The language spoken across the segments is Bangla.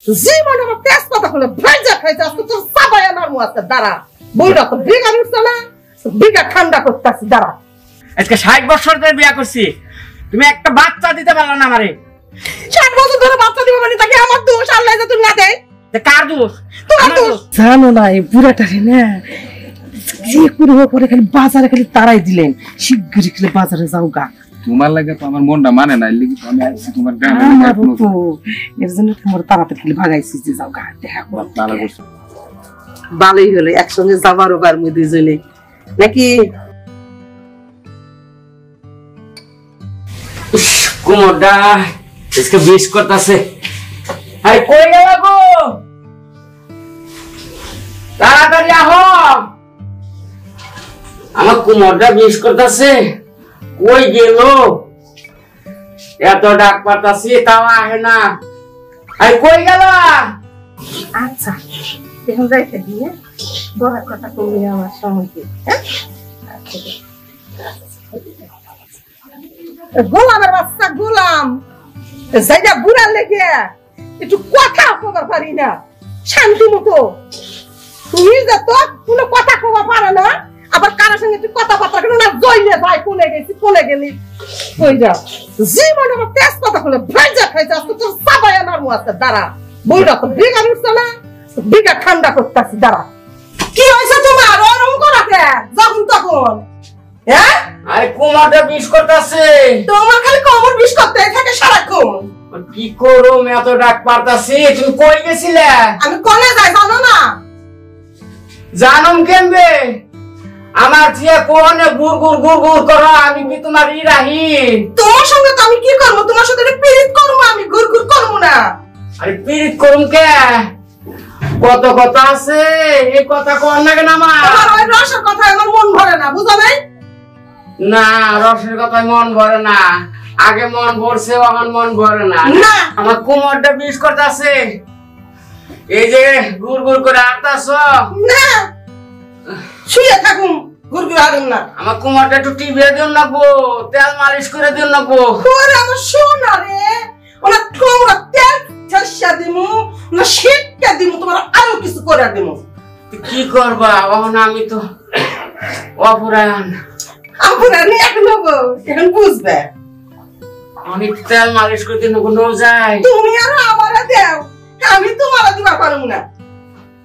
জীবন আমার তেজ কথা বলে ভাইজা খাইছে আজকে তোর সাবাই আমার মুয়াতে দাঁড়া বইরা তো বিঘা উঠছে না বিঘা ঠান্ডা করতেছি দাঁড়া আজকে 60 বছর ধরে বিয়া করছি তুমি একটা বাচ্চা দিতে পারলা না আমারে 60 বছর ধরে বাচ্চা দিবে মানে তাকে আমার দোষ আল্লাহ যে তুই না দেয় কার দোষ তোমার দোষ জানো না এই বুড়াটারে না যে করবো করে খালি বাজারে খালি তারাই দিলেন শিগগিরই খালি বাজারে যাও গা তোমার লাগে তো আমার মনটা মানে না এর আমি আইছি তোমার গ্রামে তো এর জন্য তোমার তাড়াতাড়ি খালি ভাগাইছি যে যাও গা দেখা করো ভালো করছো ভালোই হলো একসঙ্গে যাবারও বার মধ্যে দুইজনে নাকি কুমড়টা আজকে বিশ করতেছে আরে কই গেল গো তাড়াতাড়ি আহো আমার কুমড়টা বিশ করতেছে কই গেল এত ডাক পাতাছি তাও আহে না আরে কই গেল আচ্ছা এখন যাইতে দিয়ে বড় কথা কমিয়ে আমার সঙ্গে গোলামের বাচ্চা গোলাম যাইটা বুড়ার লেগে একটু কথা কবার পারি না শান্তি মতো তুমি যে তো কোনো কথা কবা পারে না আবার কারোর সঙ্গে একটু কথাবার্তা কেন না জইলে ভাই কোনে গেছি কোনে গেলি কই যা জীবন আমার তেজ কথা বলে ভাইজা খাইছে আজকে তোর সাবাই আমার মুয়াতে দাঁড়া বইরা তো বিঘা উঠছে না বিঘা ঠান্ডা করতেছি দাঁড়া কি হয়েছে তোমার ওরকম করাতে যখন তখন হ্যাঁ আরে কুমড়টা বিশ করতেছে তোমার খালি কোমর বিষ করতে থাকে সারাক্ষণ কি করো এত ডাক পারতাছি তুমি কই গেছিলে আমি কোনে যাই জানো না জানম কেমবে আমার থিয়া কোনে গুড় গুড় গুড় গুড় করো আমি কি তোমার ই রাহি তোমার সঙ্গে তো আমি কি করবো তোমার সাথে পীড়িত করবো আমি ঘুর ঘুর করবো না আরে পীড়িত করুম কে কত কথা আছে এই কথা কোন না কেন আমার ওই রসের কথা আমার মন ভরে না বুঝো নাই না রসের কথা মন ভরে না আগে মন ভরছে এখন মন ভরে না না আমার কোমরটা বিষ করতেছে এই যে গুড় গুড় করে আটাছ না শুয়ে থাকুম ঘুর ঘুর আরুম না আমার কোমরটা একটু টিভিয়ে দিন লাগবো তেল মালিশ করে দিন লাগবো ওরে আমার সোনা রে ওনা তোমরা তেল ঠাসা দিমু না শিক্ষা দিমু তোমার আরো কিছু করে দিমু কি করবা এখন আমি তো অপরায়ণ আপনারা নিয়ে নেবো এখন বুঝবে অনেক তেল মালিশ করে দিন কোনো যায় তুমি আর আমারে দেও আমি তোমার দিবা পারবো না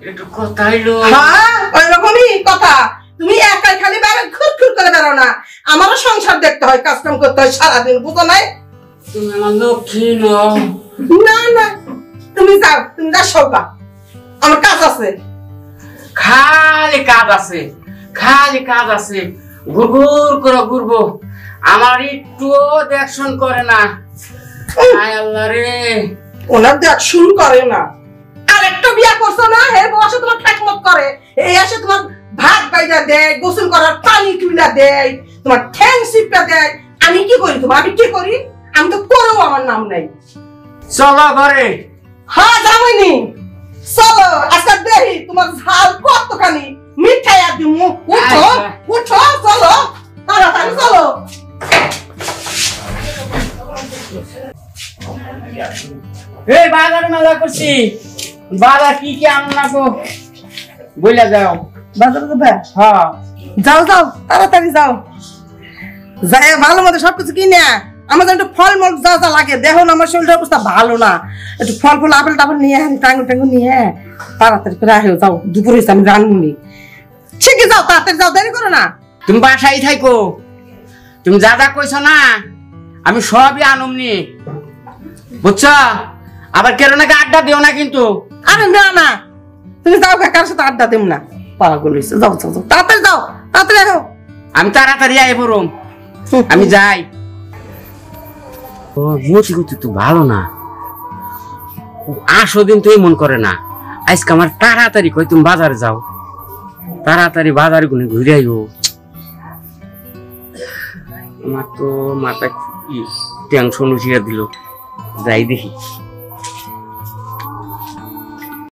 একটু কথা হইলো হ্যাঁ ওইরকমই কথা তুমি একাই খালি বাইরে ঘুর ঘুর করে বেরো না আমারও সংসার দেখতে হয় কাজ কাম করতে হয় সারাদিন বুঝো নাই তুমি আমার লক্ষ্মী না না তুমি যাও তুমি যা সবা আমার কাজ আছে খালি কাজ আছে খালি কাজ আছে ঘুরঘুর করে ঘুরবো আমার একটু দেখশন করে না আয় আল্লাহ রে ওনার দেখ শুরু করে না আরেকটা বিয়া করছো না এর বসে তোমার ঠাকমত করে এই এসে তোমার ভাত বাইজা দেয় গোসল করার পানি তুইলা দেয় তোমার ঠ্যাং সিপটা দেয় আমি কি করি তোমার আমি কি করি আমি তো করেও আমার নাম নাই চলো ঘরে হ্যাঁ যাবনি চলো আজকে দেখি তোমার ঝাল কতখানি মিঠাই আর দিমু উঠো উঠো চলো তাড়াতাড়ি চলো এই বাজার মেলা করছি বাজার কি কি আনো না গো বইলা যাও বাজারে যাবে হ্যাঁ যাও যাও তাড়াতাড়ি যাও যাই ভালো মতো সবকিছু কিনে আমার একটু ফল মল যা যা লাগে দেখো না আমার শরীরের অবস্থা ভালো না একটু ফল ফল আপেল টাপেল নিয়ে টাঙ্গু টাঙ্গু নিয়ে তাড়াতাড়ি করে আসো যাও দুপুরে এসে আমি রান্নুনি ঠিকই যাও তাড়াতাড়ি যাও দেরি করো না তুমি বাসায় থাকো তুমি যা যা কইছো না আমি সবই আনুমনি বুঝছো আবার কেন নাকি আড্ডা দিও না কিন্তু আরে না না তুমি যাও কার সাথে আড্ডা দেব না পাগল হইছে যাও যাও যাও তাড়াতাড়ি যাও তাড়াতাড়ি আসো আমি তাড়াতাড়ি আই পড়ুম আমি যাই ও মতি গতি তো ভালো না আসো দিন তো মন করে না আজকে আমার তাড়াতাড়ি কই তুমি বাজারে যাও তাড়াতাড়ি বাজারে গুনে ঘুরে আইও আমার তো মাথায় টেনশন উঠিয়ে দিল যাই দেখি